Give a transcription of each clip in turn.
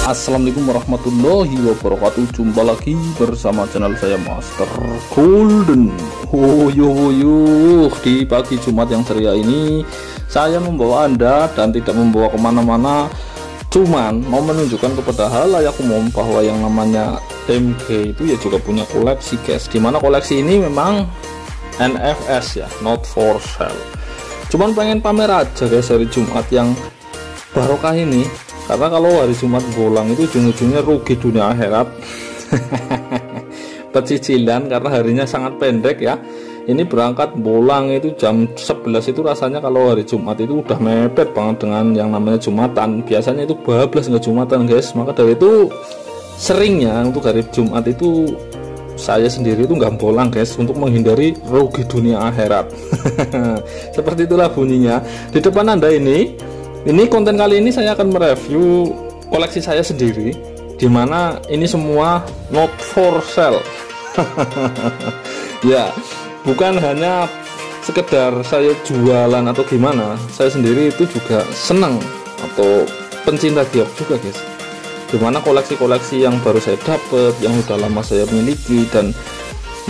Assalamualaikum warahmatullahi wabarakatuh. Jumpa lagi bersama channel saya Master Golden. Di pagi Jumat yang ceria ini saya membawa Anda dan tidak membawa kemana-mana, cuman mau menunjukkan kepada halayak umum bahwa yang namanya MG itu ya juga punya koleksi, guys. Dimana koleksi ini memang NFS ya, not for sale. Cuman pengen pamer aja guys hari Jumat yang barokah ini, karena kalau hari Jumat bolang itu ujung-ujungnya rugi dunia akhirat. Pecicilan karena harinya sangat pendek ya. Ini berangkat bolang itu jam 11 itu rasanya kalau hari Jumat itu udah mepet banget dengan yang namanya Jumatan. Biasanya itu bablas nggak Jumatan guys. Maka dari itu seringnya untuk hari Jumat itu saya sendiri itu nggak bolang guys, untuk menghindari rugi dunia akhirat. Seperti itulah bunyinya. Di depan Anda ini konten kali ini saya akan mereview koleksi saya sendiri, dimana ini semua not for sale. Ya, bukan hanya sekedar saya jualan atau gimana, saya sendiri itu juga senang atau pencinta giok juga guys. Dimana koleksi-koleksi yang baru saya dapat, yang udah lama saya miliki, dan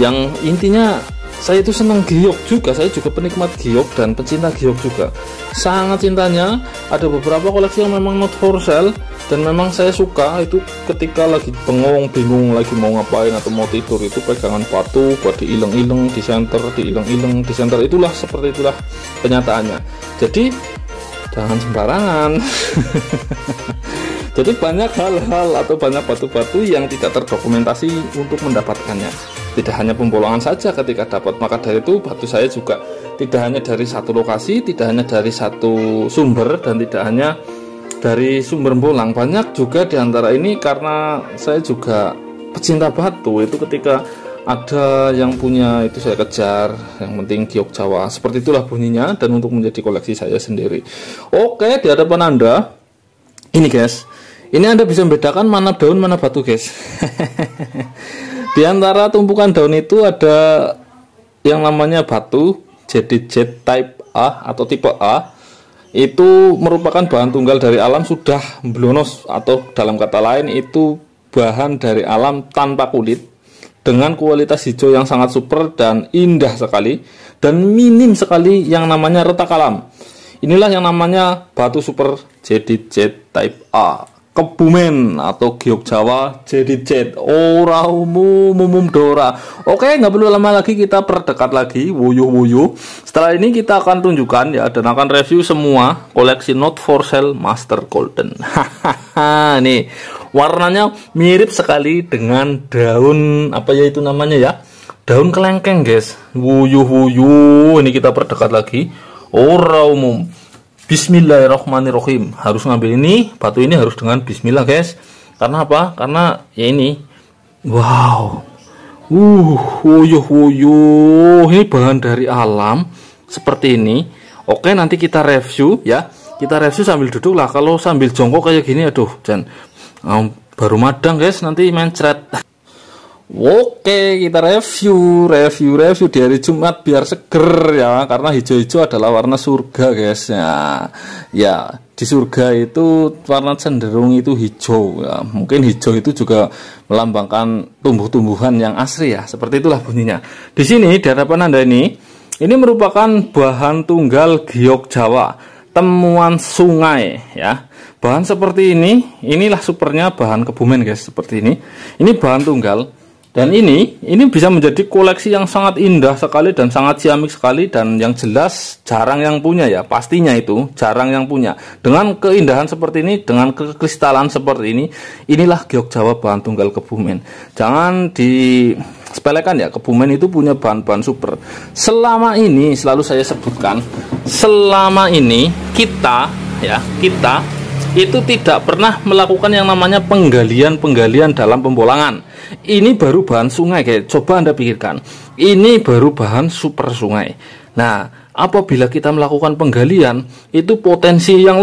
yang intinya saya itu senang giok juga. Saya juga penikmat giok dan pecinta giok juga. Sangat cintanya. Ada beberapa koleksi yang memang not for sale dan memang saya suka itu ketika lagi bengong, bingung lagi mau ngapain atau mau tidur, itu pegangan batu buat diileng-ileng, di center, diileng-ileng, di center. Itulah seperti itulah kenyataannya. Jadi jangan sembarangan. Jadi banyak hal-hal atau banyak batu-batu yang tidak terdokumentasi untuk mendapatkannya. Tidak hanya pembolongan saja ketika dapat, maka dari itu batu saya juga tidak hanya dari satu lokasi, tidak hanya dari satu sumber, dan tidak hanya dari sumber bolang. Banyak juga diantara ini karena saya juga pecinta batu. Itu ketika ada yang punya itu saya kejar, yang penting giok Jawa. Seperti itulah bunyinya, dan untuk menjadi koleksi saya sendiri. Oke, di hadapan Anda ini guys, ini Anda bisa membedakan mana daun mana batu guys. Di antara tumpukan daun itu ada yang namanya batu JDZ type A atau tipe A. Itu merupakan bahan tunggal dari alam, sudah blonos, atau dalam kata lain itu bahan dari alam tanpa kulit, dengan kualitas hijau yang sangat super dan indah sekali, dan minim sekali yang namanya retak alam. Inilah yang namanya batu super JDZ type A, Kebumen atau giok Jawa JDZ, ora umum dora. Oke, nggak perlu lama lagi, kita perdekat lagi, wuyuh. Setelah ini kita akan tunjukkan ya, dan akan review semua koleksi not for sale Master Golden. Nih, warnanya mirip sekali dengan daun apa ya itu namanya ya, daun kelengkeng guys. Wuyuh. Ini kita perdekat lagi, ora umum. Bismillahirrahmanirrahim. Harus ngambil ini, batu ini harus dengan bismillah guys. Karena apa? Karena ya ini, wow, wuyuh. Ini bahan dari alam seperti ini. Oke, nanti kita review ya. Kita review sambil duduk lah. Kalau sambil jongkok kayak gini, aduh, baru madang guys, nanti mencret. Oke, kita review di hari Jumat biar seger ya, karena hijau-hijau adalah warna surga guys ya. Di surga itu warna cenderung itu hijau ya. Mungkin hijau itu juga melambangkan tumbuh-tumbuhan yang asri ya. Seperti itulah bunyinya. Di sini di hadapan Anda ini merupakan bahan tunggal giok Jawa, temuan sungai ya. Bahan seperti inilah supernya bahan Kebumen guys, seperti ini. Ini bahan tunggal. Dan ini bisa menjadi koleksi yang sangat indah sekali dan sangat ciamik sekali, dan yang jelas jarang yang punya ya, pastinya itu jarang yang punya. Dengan keindahan seperti ini, dengan kekristalan seperti ini, inilah giok Jawa bahan tunggal Kebumen. Jangan disepelekan ya, Kebumen itu punya bahan-bahan super. Selama ini selalu saya sebutkan, selama ini kita itu tidak pernah melakukan yang namanya penggalian dalam pembolangan. Ini baru bahan sungai guys. Coba Anda pikirkan, ini baru bahan super sungai. Nah, apabila kita melakukan penggalian, itu potensi yang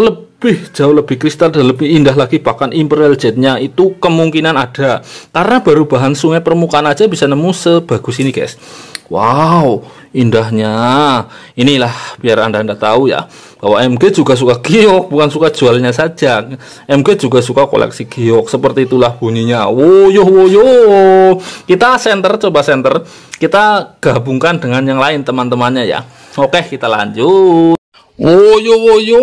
jauh lebih kristal dan lebih indah lagi, bahkan Imperial Jet-nya itu kemungkinan ada. Karena baru bahan sungai permukaan aja bisa nemu sebagus ini guys. Wow, indahnya. Inilah biar Anda tahu ya, bahwa MG juga suka giok, bukan suka jualnya saja. MG juga suka koleksi giok. Seperti itulah bunyinya. Woyo woyo. Kita coba center. Kita gabungkan dengan yang lain teman-temannya ya. Oke, kita lanjut. Woyo woyo,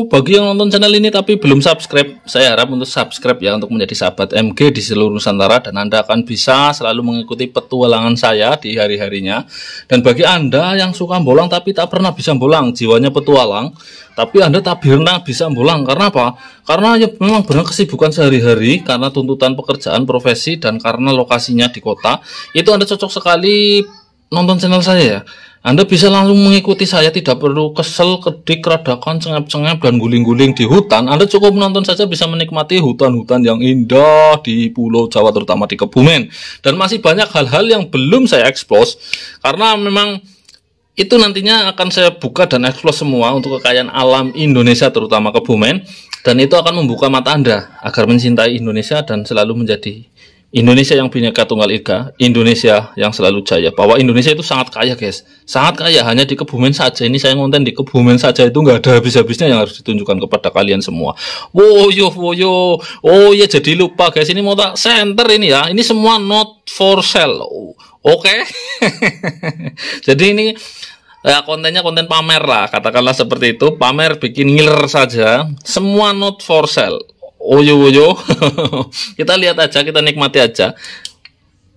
bagi yang nonton channel ini tapi belum subscribe, saya harap untuk subscribe ya, untuk menjadi sahabat MG di seluruh Nusantara, dan Anda akan bisa selalu mengikuti petualangan saya di hari-harinya. Dan bagi Anda yang suka bolang tapi tak pernah bisa bolang, jiwanya petualang tapi Anda tak pernah bisa bolang, karena apa? Karena ya memang benar kesibukan sehari-hari, karena tuntutan pekerjaan, profesi, dan karena lokasinya di kota, itu Anda cocok sekali nonton channel saya ya. Anda bisa langsung mengikuti saya, tidak perlu kesel, kedik, radakan, cengep-cengep, dan guling-guling di hutan. Anda cukup menonton saja bisa menikmati hutan-hutan yang indah di Pulau Jawa, terutama di Kebumen. Dan masih banyak hal-hal yang belum saya expose, karena memang itu nantinya akan saya buka dan expose semua untuk kekayaan alam Indonesia, terutama Kebumen. Dan itu akan membuka mata Anda agar mencintai Indonesia dan selalu menjadi Indonesia yang Bhinneka Tunggal Ika, Indonesia yang selalu jaya. Bahwa Indonesia itu sangat kaya guys, sangat kaya. Hanya di Kebumen saja, ini saya ngonten di Kebumen saja itu nggak ada habis-habisnya yang harus ditunjukkan kepada kalian semua. Woyo woyo, oh ya jadi lupa guys, ini mau tak center ini ya, ini semua not for sale. Oke. Jadi ini ya, kontennya konten pamer lah, katakanlah seperti itu, pamer bikin ngiler saja, semua not for sale. Oyo oyo. Kita lihat aja, kita nikmati aja.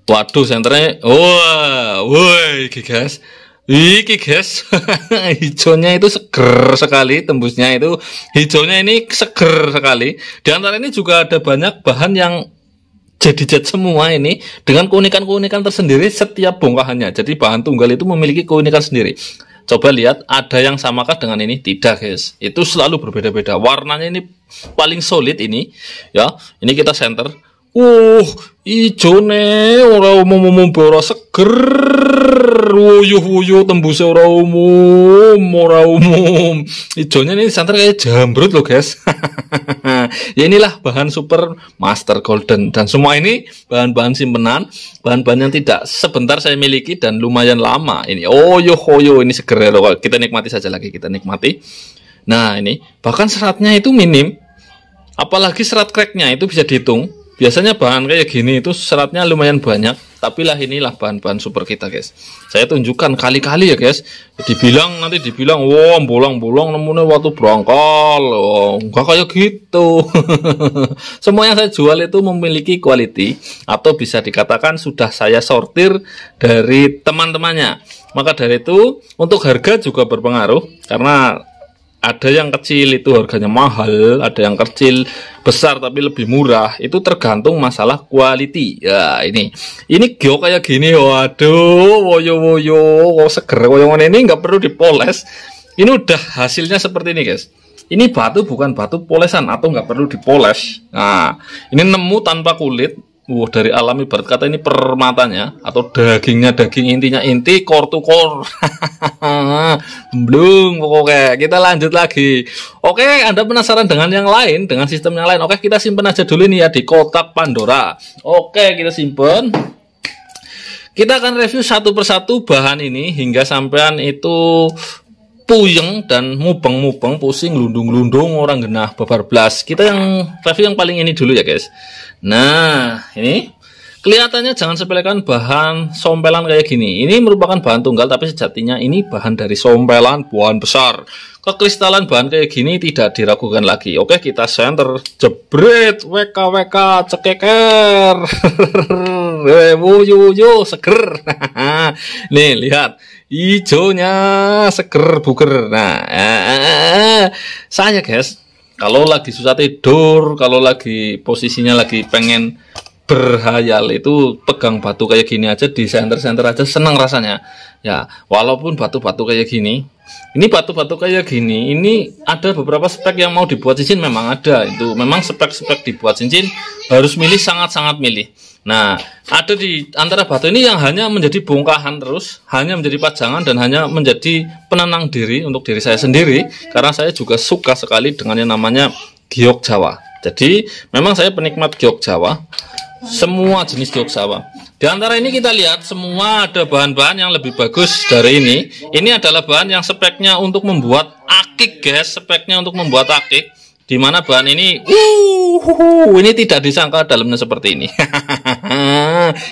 Waduh, senternya. Wah, woi, guys. Iki guys. Hijaunya itu seger sekali, tembusnya itu. Hijaunya ini seger sekali. Di antara ini juga ada banyak bahan yang jadi jet semua ini, dengan keunikan-keunikan tersendiri setiap bongkahannya. Jadi bahan tunggal itu memiliki keunikan sendiri. Coba lihat, ada yang samakah dengan ini? Tidak guys, itu selalu berbeda-beda. Warnanya ini paling solid ini ya. Ini kita center. Ijone ora umum ora seger. Wuyuh tembusnya ora umum. Ijonya ini center kayak jambrut loh guys. Ya inilah bahan super master golden, dan semua ini bahan-bahan simpenan, bahan-bahan yang tidak sebentar saya miliki dan lumayan lama ini. Oyo ini seger loh. Kita nikmati saja lagi, kita nikmati. Nah ini bahkan seratnya itu minim, apalagi serat cracknya itu bisa dihitung. Biasanya bahan kayak gini itu seratnya lumayan banyak, tapi lah inilah bahan-bahan super kita guys. Saya tunjukkan kali-kali ya guys. Nanti dibilang wah bolong-bolong nemunya waktu berangkal. Enggak kayak gitu. Semua yang saya jual itu memiliki quality, atau bisa dikatakan sudah saya sortir dari teman-temannya. Maka dari itu untuk harga juga berpengaruh, karena ada yang kecil itu harganya mahal, ada yang kecil besar tapi lebih murah. Itu tergantung masalah quality. Ya ini giok kayak gini, waduh, woyo, seger koyongan ini nggak perlu dipoles. Ini udah hasilnya seperti ini guys. Ini batu bukan batu polesan, atau nggak perlu dipoles. Nah, ini nemu tanpa kulit. Dari alam, ibarat kata ini permatanya atau dagingnya daging, intinya inti, core to core. Belum, pokoknya kita lanjut lagi. Oke, Anda penasaran dengan yang lain, dengan sistem yang lain? Oke, kita simpen aja dulu nih ya di kotak Pandora. Oke, kita simpen. Kita akan review satu persatu bahan ini hingga sampean itu puyeng dan mubeng-mubeng, pusing, lundung-lundung, orang genah babar blas. Kita yang review yang paling ini dulu ya guys. Nah, ini kelihatannya jangan sepelekan bahan sompelan kayak gini. Ini merupakan bahan tunggal, tapi sejatinya ini bahan dari sompelan bahan besar. Kekristalan bahan kayak gini tidak diragukan lagi. Oke, kita center, jebret, WK cekeker. Wuyu seger. Nih lihat, hijaunya seger buger. Nah, saya guys, kalau lagi susah tidur, kalau lagi posisinya lagi pengen berhayal, itu pegang batu kayak gini aja, di center-center aja senang rasanya. Ya, walaupun batu-batu kayak gini, ini batu-batu kayak gini, ini ada beberapa spek yang mau dibuat cincin, memang ada. Itu memang spek-spek dibuat cincin harus milih, sangat-sangat milih. Nah, ada di antara batu ini yang hanya menjadi bongkahan terus, hanya menjadi pajangan, dan hanya menjadi penenang diri untuk diri saya sendiri, karena saya juga suka sekali dengan yang namanya giok Jawa. Jadi memang saya penikmat giok Jawa, semua jenis giok Jawa. Di antara ini kita lihat semua ada bahan-bahan yang lebih bagus dari ini. Ini adalah bahan yang speknya untuk membuat akik guys, speknya untuk membuat akik. Dimana bahan ini, ini tidak disangka dalamnya seperti ini.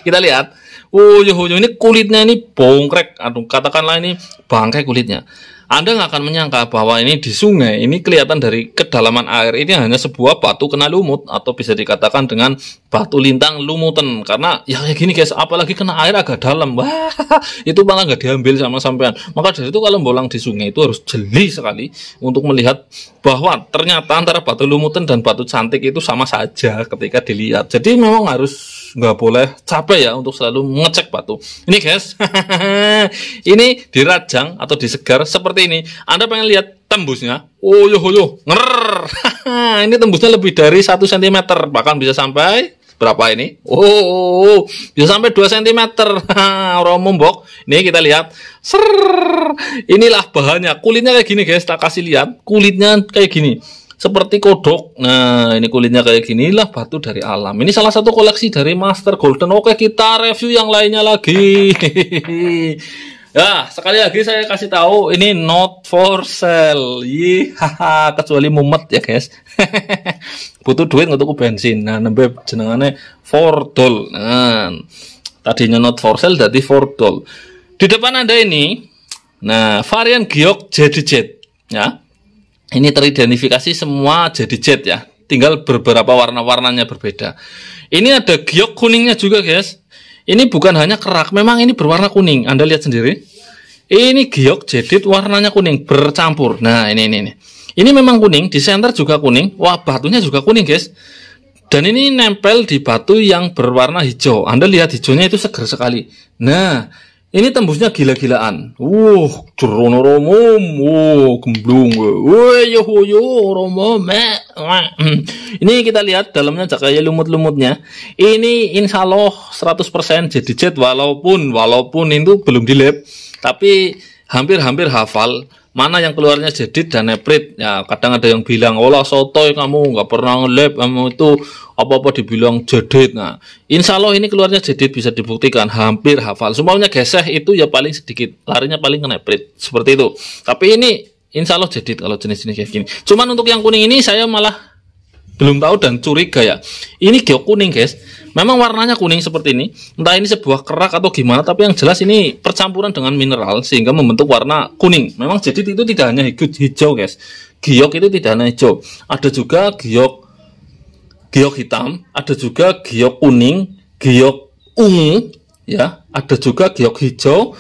Kita lihat, ini kulitnya ini bongkrek, aduh katakanlah ini bangkai kulitnya. Anda nggak akan menyangka bahwa ini di sungai, ini kelihatan dari kedalaman air, ini hanya sebuah batu kena lumut, atau bisa dikatakan dengan batu lintang lumutan. Karena ya kayak gini guys, apalagi kena air agak dalam, wah itu malah nggak diambil sama sampean. Maka dari itu kalau bolang di sungai itu harus jeli sekali untuk melihat bahwa ternyata antara batu lumutan dan batu cantik itu sama saja ketika dilihat. Jadi memang harus nggak boleh capek ya untuk selalu mengecek batu. Ini guys, ini dirajang atau disegar seperti ini. Anda pengen lihat tembusnya? Ini tembusnya lebih dari 1 cm, bahkan bisa sampai berapa ini? Bisa sampai 2 cm. Orang membok. Ini kita lihat. Inilah bahannya. Kulitnya kayak gini guys, tak kasih lihat. Kulitnya kayak gini. Seperti kodok. Nah, ini kulitnya kayak gini. Inilah batu dari alam. Ini salah satu koleksi dari Master Golden. Oke, kita review yang lainnya lagi. Ya, sekali lagi saya kasih tahu ini not for sale. Kecuali mumet ya, guys. Butuh duit untuk bensin. Nah, nembe jenengane $4. Nah, tadinya not for sale jadi $4. Di depan Anda ini, nah, varian giok jadi jet, ya. Ini teridentifikasi semua jadi jet ya. Tinggal beberapa warna-warnanya berbeda. Ini ada giok kuningnya juga guys. Ini bukan hanya kerak, memang ini berwarna kuning. Anda lihat sendiri. Ini giok jedit warnanya kuning bercampur. Nah, ini. Ini memang kuning, di center juga kuning. Wah, batunya juga kuning guys. Dan ini nempel di batu yang berwarna hijau. Anda lihat hijaunya itu seger sekali. Nah, ini tembusnya gila-gilaan. Jerono romom. Gemblung. Romom. Ini kita lihat dalamnya kayak lumut-lumutnya. Ini insya Allah 100% jadi jet walaupun itu belum di lab. Tapi hampir hafal mana yang keluarnya jedit dan neprit. Ya, kadang ada yang bilang, "Olah sotoy kamu nggak pernah nge-lab, kamu itu apa-apa dibilang jedit." Nah, insya Allah ini keluarnya jedit bisa dibuktikan, hampir hafal. Semuanya geseh itu ya paling sedikit, larinya paling ke neprit. Seperti itu. Tapi ini insya Allah jedit kalau jenis-jenis kayak gini. Cuman untuk yang kuning ini saya malah belum tahu dan curiga ya. Ini giok kuning guys. Memang warnanya kuning seperti ini. Entah ini sebuah kerak atau gimana, tapi yang jelas ini percampuran dengan mineral sehingga membentuk warna kuning. Memang jedit itu tidak hanya hijau guys. Giok itu tidak hanya hijau. Ada juga giok hitam, ada juga giok kuning, giok ungu, ya. Ada juga giok hijau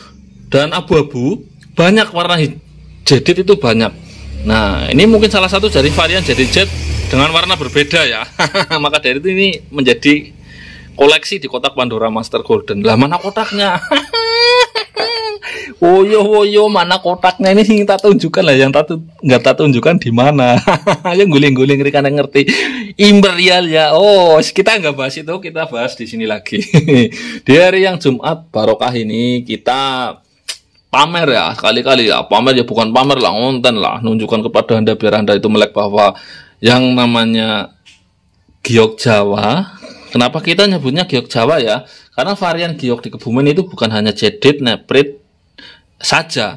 dan abu-abu. Banyak warna jedit itu banyak. Nah, ini mungkin salah satu dari varian jedit jet dengan warna berbeda ya. Maka dari itu ini menjadi koleksi di kotak Pandora Master Golden. Lah mana kotaknya? Woyo mana kotaknya ini sing tak tunjukkan lah, yang nggak tak tunjukkan di mana. Yang guling-guling kan ngerti. Imperial ya. Kita nggak bahas itu, kita bahas di sini lagi. Di hari yang Jumat barokah ini kita pamer ya, sekali-kali ya. Pamer ya bukan pamer lah, ngonten lah, nunjukkan kepada Anda biar Anda itu melek bahwa yang namanya giok Jawa. Kenapa kita nyebutnya giok Jawa ya? Karena varian giok di Kebumen itu bukan hanya jedit, neprit saja.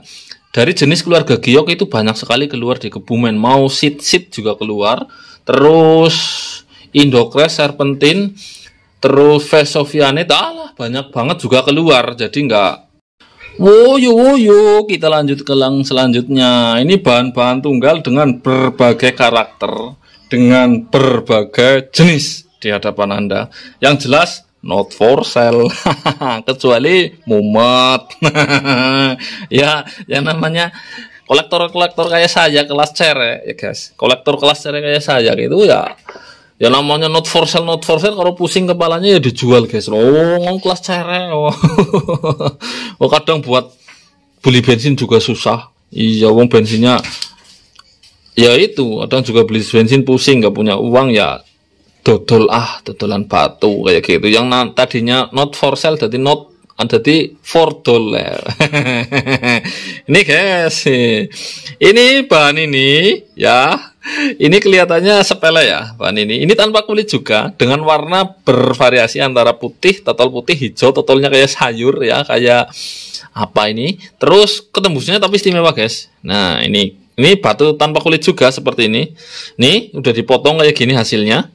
Dari jenis keluarga giok itu banyak sekali keluar di Kebumen. Mau sit juga keluar. Terus Indocres, Serpentine, terus Vesovianate, banyak banget juga keluar. Jadi enggak. Woyo, kita lanjut ke yang selanjutnya. Ini bahan-bahan tunggal dengan berbagai karakter, dengan berbagai jenis di hadapan Anda. Yang jelas not for sale. Kecuali mumet. Ya, yang namanya kolektor kayak saya kelas cere ya guys. Kolektor kelas cere kayak saya gitu ya. Ya namanya not for sale kalau pusing kepalanya ya dijual guys. Kelas cere. Kadang buat beli bensin juga susah. Iya, wong bensinnya ya itu, kadang juga beli bensin pusing, nggak punya uang ya dodolan batu kayak gitu. Yang tadinya not for sale jadi $4. Ini guys, ini bahan ini ya Ini kelihatannya sepele ya bahan ini. Ini tanpa kulit juga, dengan warna bervariasi antara putih, totol putih, hijau, totolnya kayak sayur ya, kayak apa ini. Terus ketembusnya tapi istimewa guys. Nah ini batu tanpa kulit juga seperti ini. Nih udah dipotong kayak gini hasilnya.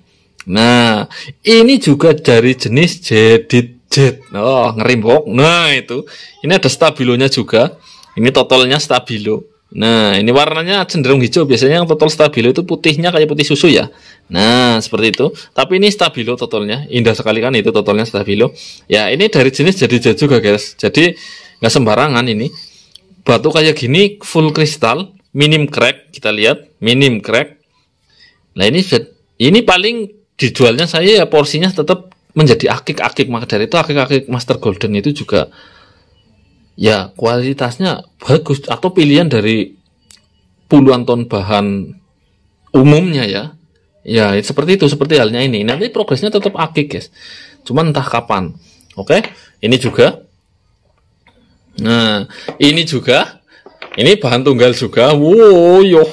Nah ini juga dari jenis jadit jet. Oh ngerimbok. Nah itu. Ini ada stabilonya juga. Ini totolnya stabilo. Nah, ini warnanya cenderung hijau. Biasanya yang totol stabilo itu putihnya kayak putih susu ya. Nah, seperti itu. Tapi ini stabilo totolnya. Indah sekali kan itu totolnya stabilo. Ya, ini dari jenis jadit juga guys. Jadi, nggak sembarangan ini. Batu kayak gini full kristal, minim crack. Kita lihat, minim crack. Nah, ini paling dijualnya saya ya porsinya tetap menjadi akik-akik. Maka dari itu akik-akik Master Golden itu juga ya kualitasnya bagus, atau pilihan dari puluhan ton bahan umumnya ya. Ya seperti itu, seperti halnya ini. Nanti progresnya tetap akik guys, cuman entah kapan. Oke, ini juga. Nah ini juga, ini bahan tunggal juga. Woyo,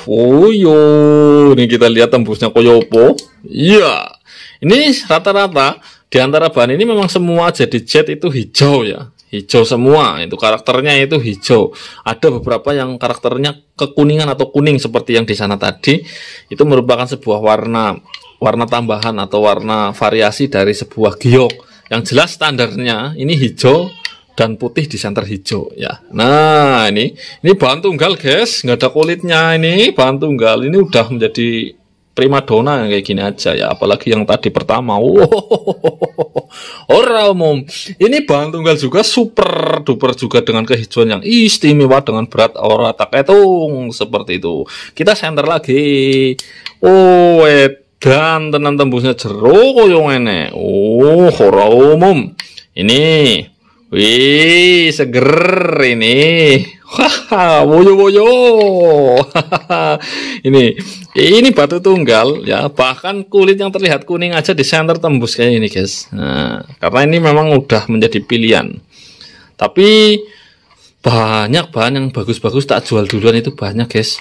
ini kita lihat tembusnya koyopo. Iya, ini rata-rata di antara bahan ini memang semua jadi jet itu hijau ya. Hijau semua, itu karakternya itu hijau. Ada beberapa yang karakternya kekuningan atau kuning seperti yang di sana tadi. Itu merupakan sebuah warna tambahan atau warna variasi dari sebuah giok. Yang jelas standarnya ini hijau dan putih di center hijau ya. Nah, ini bahan tunggal guys, nggak ada kulitnya ini, bahan tunggal. Ini udah menjadi primadona kayak gini aja ya, apalagi yang tadi pertama. Ora umum. Ini bahan tunggal juga super duper juga dengan kehijauan yang istimewa dengan berat ora tak etung seperti itu. Kita center lagi. Oh, edan tenan tembusnya jero koyo ngene. Oh, ora umum. Ini wih, seger ini. Haha, woyo. Ini batu tunggal ya, bahkan kulit yang terlihat kuning aja di center tembus kayak ini guys. Nah, karena ini memang udah menjadi pilihan. Tapi banyak bahan yang bagus-bagus tak jual duluan itu banyak guys.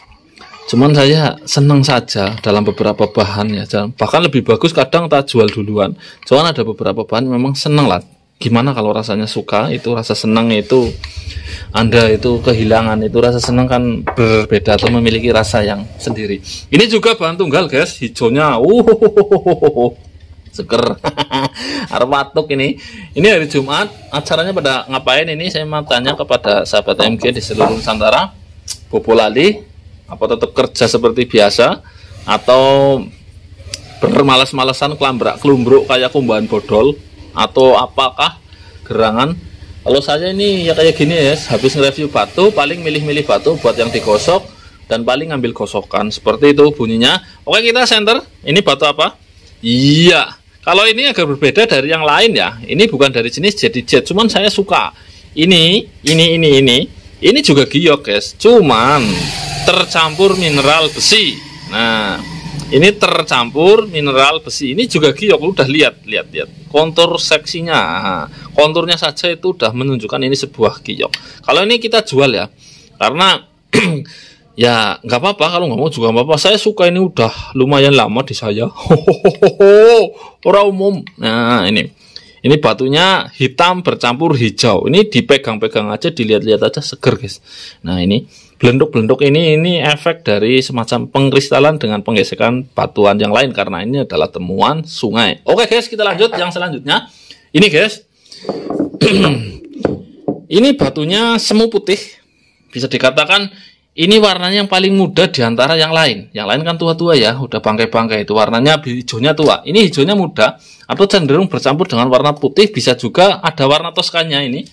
Cuman saya senang saja dalam beberapa bahan ya. Bahkan lebih bagus kadang tak jual duluan. Cuman ada beberapa bahan memang senang lah. Gimana kalau rasanya suka, itu rasa senang itu Anda itu kehilangan, itu rasa senang kan berbeda atau memiliki rasa yang sendiri. Ini juga bahan tunggal guys, hijaunya seger. Arwatuk ini hari Jumat, acaranya pada ngapain ini? Saya mau tanya kepada sahabat MG di seluruh Nusantara. Bobo lali apa tetap kerja seperti biasa atau bermalas-malasan kelumbruk kayak kumbahan bodol, atau apakah gerangan? Kalau saya ini ya kayak gini ya, habis nge-review batu paling milih-milih batu buat yang digosok dan paling ngambil gosokan, seperti itu bunyinya. Oke, kita center. Ini batu apa? Iya, kalau ini agak berbeda dari yang lain ya. Ini bukan dari jenis jadit jet, cuman saya suka ini juga giok guys, cuman tercampur mineral besi. Nah, ini tercampur mineral besi. Ini juga giok. Udah lihat kontur seksinya. Konturnya saja itu udah menunjukkan ini sebuah giok. Kalau ini kita jual ya, karena ya nggak apa-apa, kalau nggak mau juga nggak apa-apa. Saya suka, ini udah lumayan lama di saya. Orang umum. Nah, ini batunya hitam bercampur hijau. Ini dipegang-pegang aja, dilihat-lihat aja seger guys. Nah, ini belenduk-belenduk ini efek dari semacam pengkristalan dengan penggesekan batuan yang lain, karena ini adalah temuan sungai. Oke guys, kita lanjut yang selanjutnya. Ini guys, ini batunya semu putih. Bisa dikatakan ini warnanya yang paling muda di antara yang lain. Yang lain kan tua-tua ya, udah bangkai-bangkai, itu warnanya hijaunya tua. Ini hijaunya muda atau cenderung bercampur dengan warna putih, bisa juga ada warna toskannya ini.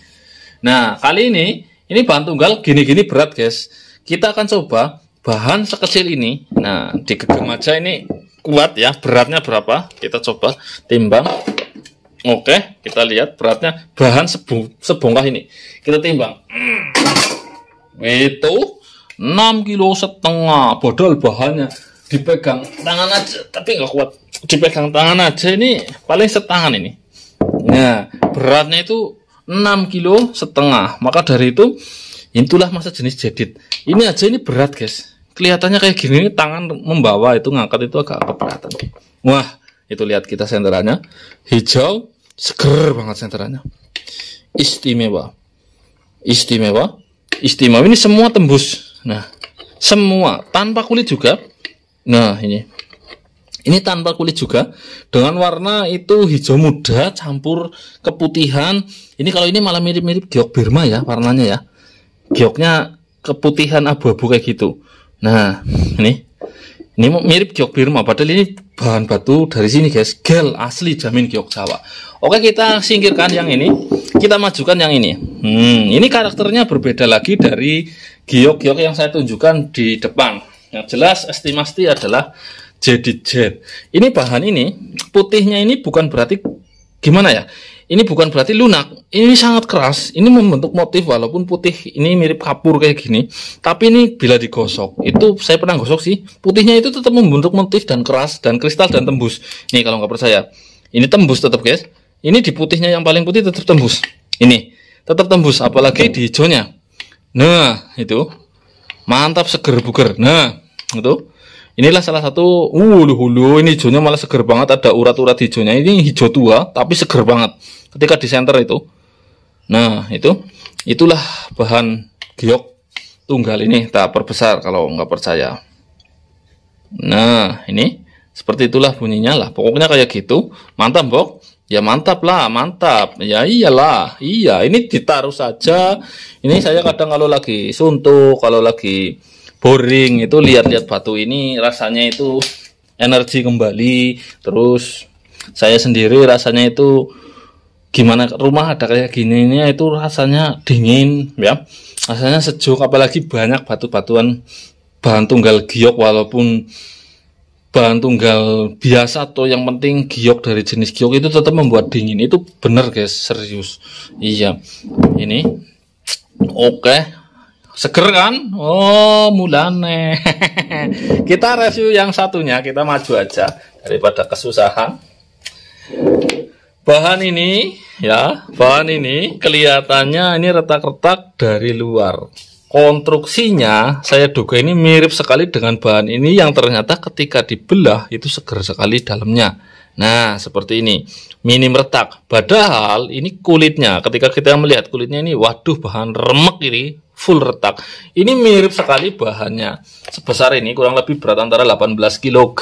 Nah, kali ini bahan tunggal gini-gini berat guys. Kita akan coba bahan sekecil ini. Nah, digenggam aja ini kuat ya. Beratnya berapa? Kita coba timbang. Oke, kita lihat beratnya. Bahan sebongkah ini. Kita timbang. Itu 6,5 kilo. Bodol bahannya. Dipegang tangan aja, tapi nggak kuat. Dipegang tangan aja ini paling setangan ini. Nah, beratnya itu 6,5 kilo. Maka dari itu itulah masa jenis jadit. Ini aja ini berat guys. kelihatannya kayak gini, tangan membawa itu ngangkat itu agak keberatan. Wah, itu lihat kita senterannya hijau, seger banget senterannya. Istimewa. Istimewa. Istimewa, ini semua tembus. Nah, semua tanpa kulit juga. Nah, ini tanpa kulit juga, dengan warna itu hijau muda campur keputihan. Ini kalau ini malah mirip-mirip giok Birma ya warnanya ya. Gioknya keputihan abu-abu kayak gitu. Nah, ini mirip giok Birma, padahal ini bahan batu dari sini guys, gel asli, jamin giok Jawa. Oke, kita singkirkan yang ini, kita majukan yang ini. Ini karakternya berbeda lagi dari giok-giok yang saya tunjukkan di depan. Yang jelas estimasi adalah jaded. Ini bahan ini, putihnya ini bukan berarti gimana ya? Ini bukan berarti lunak. Ini sangat keras. Ini membentuk motif walaupun putih ini mirip kapur kayak gini. Tapi ini bila digosok, itu saya pernah gosok sih. Putihnya itu tetap membentuk motif dan keras dan kristal dan tembus. Nih kalau nggak percaya, ini tembus tetap guys. Ini di putihnya yang paling putih tetap tembus. Ini tetap tembus, apalagi di hijaunya. Nah itu mantap, seger buger. Nah itu. Inilah salah satu, ini hijaunya malah seger banget, ada urat-urat hijaunya. Ini hijau tua, tapi seger banget ketika di center itu. Nah, itulah bahan giok tunggal ini. Tak perbesar kalau nggak percaya. Nah, ini seperti itulah bunyinya lah. Pokoknya kayak gitu. Mantap, Bok. Ya mantap lah, mantap. Ya iyalah, iya. Ini ditaruh saja. Ini saya kadang kalau lagi suntuk, kalau lagi boring itu lihat-lihat batu ini, rasanya itu energi kembali. Terus saya sendiri rasanya itu gimana, rumah ada kayak gininya itu rasanya dingin ya, rasanya sejuk, apalagi banyak batu-batuan bahan tunggal giok, walaupun bahan tunggal biasa atau yang penting giok dari jenis giok itu tetap membuat dingin. Itu bener guys, serius. Iya, ini oke. Seger kan? Oh, mulane. Kita review yang satunya, kita maju aja daripada kesusahan. Bahan ini ya, bahan ini kelihatannya ini retak-retak dari luar. Konstruksinya saya duga ini mirip sekali dengan bahan ini yang ternyata ketika dibelah itu seger sekali dalamnya. Nah, seperti ini. Minim retak. Padahal ini kulitnya, ketika kita melihat kulitnya ini, waduh, bahan remek ini, full retak. Ini mirip sekali bahannya. Sebesar ini, kurang lebih berat antara 18 kg.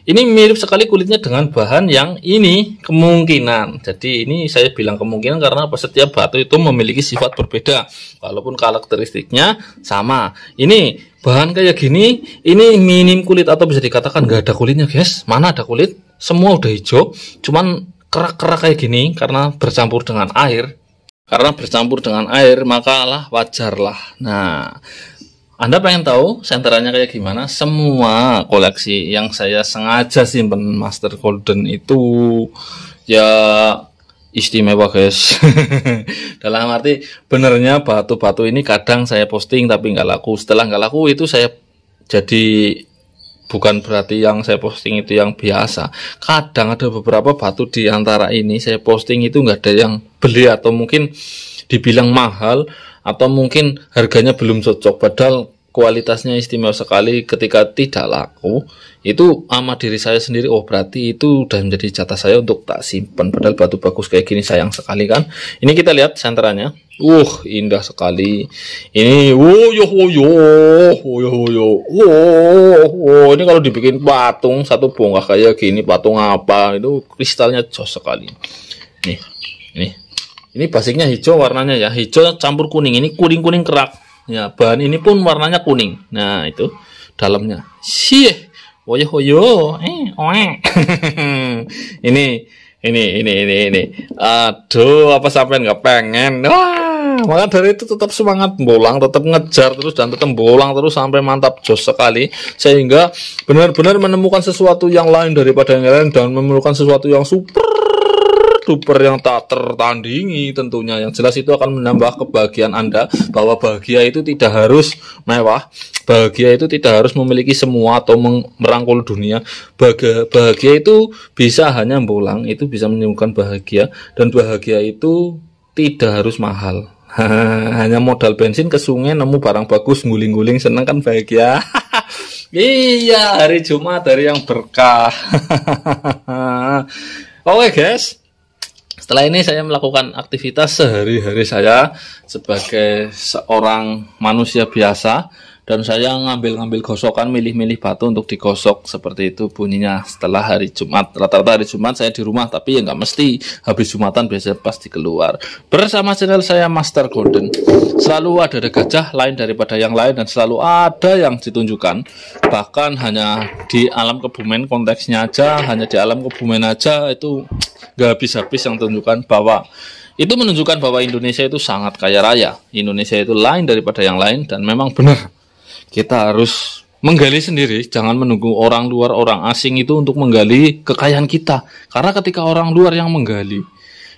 Ini mirip sekali kulitnya dengan bahan yang ini, kemungkinan. Jadi ini saya bilang kemungkinan karena setiap batu itu memiliki sifat berbeda, walaupun karakteristiknya sama. Ini bahan kayak gini, ini minim kulit atau bisa dikatakan nggak ada kulitnya guys. Mana ada kulit? Semua udah hijau, cuman kerak-kerak kayak gini karena bercampur dengan air. Karena bercampur dengan air, makalah wajarlah. Nah, Anda pengen tahu senterannya kayak gimana? Semua koleksi yang saya sengaja simpen Master Golden itu ya istimewa guys. Dalam arti benernya batu-batu ini kadang saya posting tapi nggak laku. Setelah nggak laku itu saya jadi, bukan berarti yang saya posting itu yang biasa. Kadang ada beberapa batu di antara ini saya posting itu nggak ada yang beli, atau mungkin dibilang mahal, atau mungkin harganya belum cocok, padahal kualitasnya istimewa sekali. Ketika tidak laku itu sama diri saya sendiri, oh berarti itu udah menjadi jatah saya untuk tak simpan. Padahal batu bagus kayak gini sayang sekali kan. Ini kita lihat senterannya, indah sekali. Ini ini kalau dibikin patung satu bongkah kayak gini, patung apa itu, kristalnya jos sekali. Ini basicnya hijau warnanya ya, hijau campur kuning. Ini kuning-kuning kerak. Ya, bahan ini pun warnanya kuning. Nah, itu dalamnya. Ini. Aduh, apa sampai nggak pengen? Wah, maka dari itu tetap semangat bolang, tetap ngejar terus dan tetap bolang terus sampai mantap, jos sekali, sehingga benar-benar menemukan sesuatu yang lain daripada yang lain dan memerlukan sesuatu yang super duper yang tak tertandingi tentunya. Yang jelas itu akan menambah kebahagiaan Anda, bahwa bahagia itu tidak harus mewah, bahagia itu tidak harus memiliki semua atau merangkul dunia. Bahagia itu bisa hanya bolang, itu bisa menemukan bahagia, dan bahagia itu tidak harus mahal. Hanya modal bensin ke sungai nemu barang bagus, nguling-nguling, seneng kan bahagia. Iya, hari Jumat, hari yang berkah. Oke guys, setelah ini saya melakukan aktivitas sehari-hari saya sebagai seorang manusia biasa. Dan saya ngambil gosokan, milih-milih batu untuk digosok. Seperti itu bunyinya setelah hari Jumat. Rata-rata hari Jumat saya di rumah, tapi ya nggak mesti. Habis Jumatan biasanya pasti keluar. Bersama channel saya Master Golden. Selalu ada gajah lain daripada yang lain, dan selalu ada yang ditunjukkan. Bahkan hanya di alam Kebumen konteksnya aja, hanya di alam Kebumen aja itu nggak habis-habis yang tunjukkan bahwa itu menunjukkan bahwa Indonesia itu sangat kaya raya. Indonesia itu lain daripada yang lain, dan memang benar. Kita harus menggali sendiri, jangan menunggu orang luar, orang asing itu untuk menggali kekayaan kita. Karena ketika orang luar yang menggali,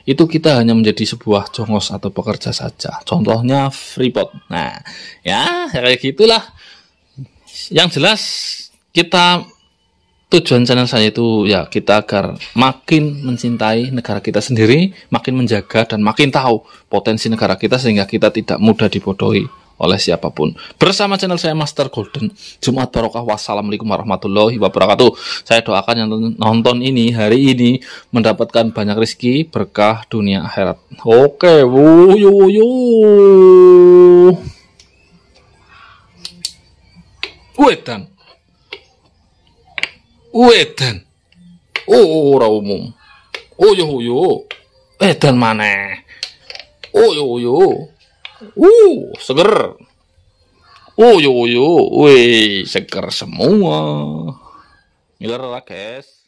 itu kita hanya menjadi sebuah jongos atau pekerja saja. Contohnya Freeport. Nah, ya kayak gitulah. Yang jelas kita, tujuan channel saya itu ya kita agar makin mencintai negara kita sendiri, makin menjaga dan makin tahu potensi negara kita sehingga kita tidak mudah dibodohi oleh siapapun. Bersama channel saya Master Golden. Jumat barokah. Wassalamualaikum warahmatullahi wabarakatuh. Saya doakan yang nonton ini hari ini mendapatkan banyak rezeki, berkah dunia akhirat. Oke, wuyu. Wedan. Ora umum. Yo. Edan maneh. Yo. Seger. Yo. Wih, seger semua. Ngiler lah, guys.